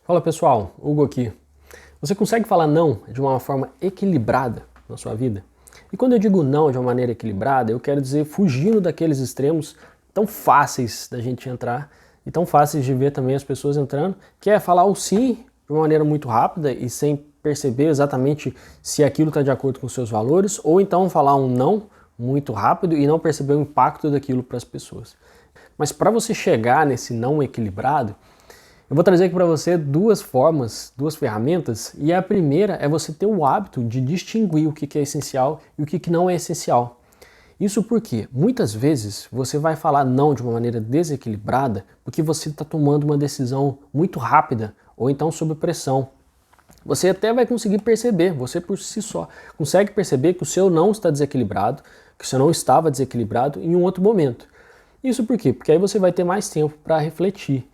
Fala pessoal, Hugo aqui. Você consegue falar não de uma forma equilibrada na sua vida? E quando eu digo não de uma maneira equilibrada, eu quero dizer fugindo daqueles extremos tão fáceis da gente entrar e tão fáceis de ver também as pessoas entrando, que é falar o sim de uma maneira muito rápida e sem perceber exatamente se aquilo está de acordo com os seus valores, ou então falar um não muito rápido e não perceber o impacto daquilo para as pessoas. Mas para você chegar nesse não equilibrado, eu vou trazer aqui para você duas formas, duas ferramentas, e a primeira é você ter o hábito de distinguir o que é essencial e o que não é essencial. Isso porque muitas vezes você vai falar não de uma maneira desequilibrada porque você está tomando uma decisão muito rápida ou então sob pressão. Você até vai conseguir perceber, você por si só, consegue perceber que o seu não está desequilibrado, que o seu não estava desequilibrado em um outro momento. Isso por quê? Porque aí você vai ter mais tempo para refletir.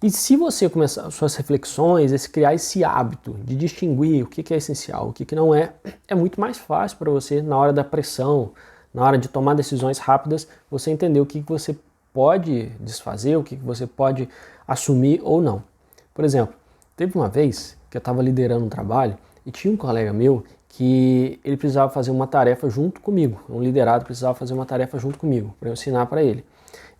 E se você começar suas reflexões, criar esse hábito de distinguir o que é essencial, o que não é, é muito mais fácil para você na hora da pressão, na hora de tomar decisões rápidas, você entender o que você pode desfazer, o que você pode assumir ou não. Por exemplo, teve uma vez que eu estava liderando um trabalho e tinha um colega meu que ele precisava fazer uma tarefa junto comigo, um liderado precisava fazer uma tarefa junto comigo, para eu ensinar para ele.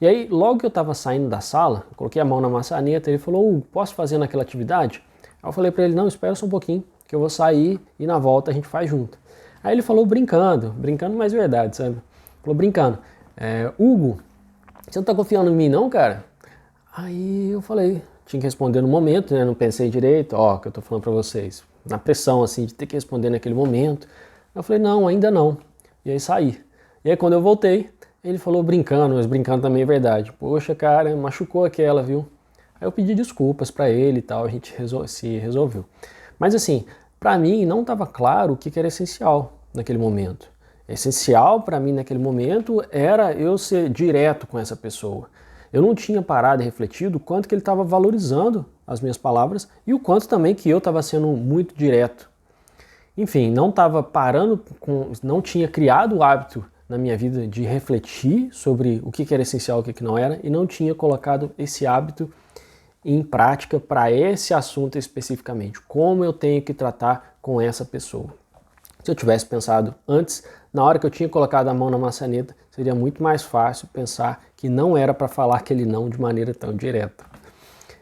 E aí, logo que eu estava saindo da sala, eu coloquei a mão na maçaneta, ele falou, posso fazer naquela atividade? Aí eu falei para ele, não, espera só um pouquinho, que eu vou sair e na volta a gente faz junto. Aí ele falou brincando, mas verdade, sabe? Falou brincando, Hugo, você não tá confiando em mim não, cara? Aí eu falei, tinha que responder no momento, né? Não pensei direito, ó, que eu tô falando para vocês, na pressão assim, de ter que responder naquele momento. Eu falei, não, ainda não. E aí saí. E aí quando eu voltei, ele falou brincando, mas brincando também é verdade. Poxa, cara, machucou aquela, viu? Aí eu pedi desculpas pra ele e tal, a gente se resolveu. Mas assim, pra mim não estava claro o que era essencial naquele momento. Essencial pra mim naquele momento era eu ser direto com essa pessoa. Eu não tinha parado e refletido o quanto que ele estava valorizando as minhas palavras e o quanto também que eu estava sendo muito direto. Enfim, não estava parando, não tinha criado o hábito na minha vida de refletir sobre o que era essencial e o que não era, e não tinha colocado esse hábito em prática para esse assunto especificamente, como eu tenho que tratar com essa pessoa. Se eu tivesse pensado antes, na hora que eu tinha colocado a mão na maçaneta, seria muito mais fácil pensar que não era para falar aquele não de maneira tão direta.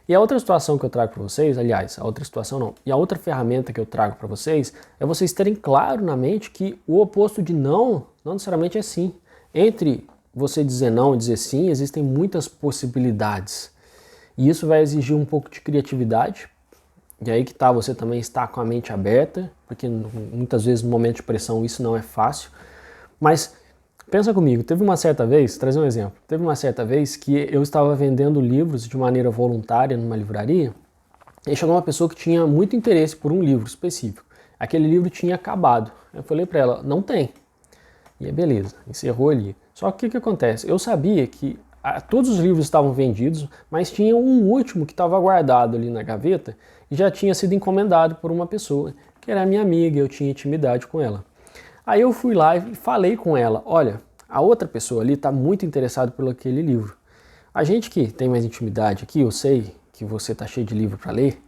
E a outra situação que eu trago para vocês, aliás, a outra situação não, e a outra ferramenta que eu trago para vocês é vocês terem claro na mente que o oposto de não necessariamente é sim. Entre você dizer não e dizer sim, existem muitas possibilidades. E isso vai exigir um pouco de criatividade, e aí que tá, você também está com a mente aberta, porque muitas vezes no momento de pressão isso não é fácil, mas pensa comigo, teve uma certa vez, vou trazer um exemplo, teve uma certa vez que eu estava vendendo livros de maneira voluntária numa livraria e chegou uma pessoa que tinha muito interesse por um livro específico. Aquele livro tinha acabado. Eu falei para ela, não tem. E aí beleza, encerrou ali. Só que o que acontece? Eu sabia que todos os livros estavam vendidos, mas tinha um último que estava guardado ali na gaveta e já tinha sido encomendado por uma pessoa, que era minha amiga, eu tinha intimidade com ela. Aí eu fui lá e falei com ela, olha, a outra pessoa ali está muito interessada por aquele livro. A gente que tem mais intimidade aqui, eu sei que você está cheio de livro para ler,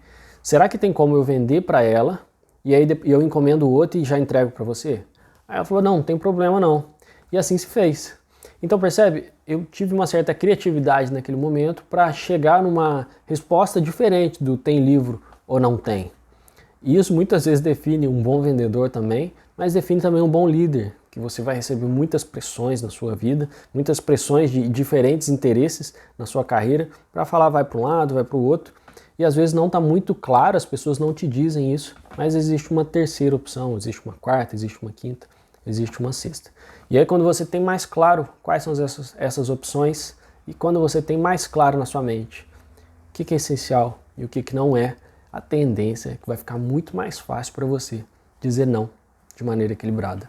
será que tem como eu vender para ela e aí eu encomendo o outro e já entrego para você? Aí ela falou, não tem problema não. E assim se fez. Então percebe, eu tive uma certa criatividade naquele momento para chegar numa resposta diferente do tem livro ou não tem. E isso muitas vezes define um bom vendedor também, mas define também um bom líder, que você vai receber muitas pressões na sua vida, muitas pressões de diferentes interesses na sua carreira, para falar vai para um lado, vai para o outro, e às vezes não está muito claro, as pessoas não te dizem isso, mas existe uma terceira opção, existe uma quarta, existe uma quinta, existe uma sexta. E aí quando você tem mais claro quais são essas opções, e quando você tem mais claro na sua mente o que é essencial e o que não é, a tendência é que vai ficar muito mais fácil para você dizer não de maneira equilibrada.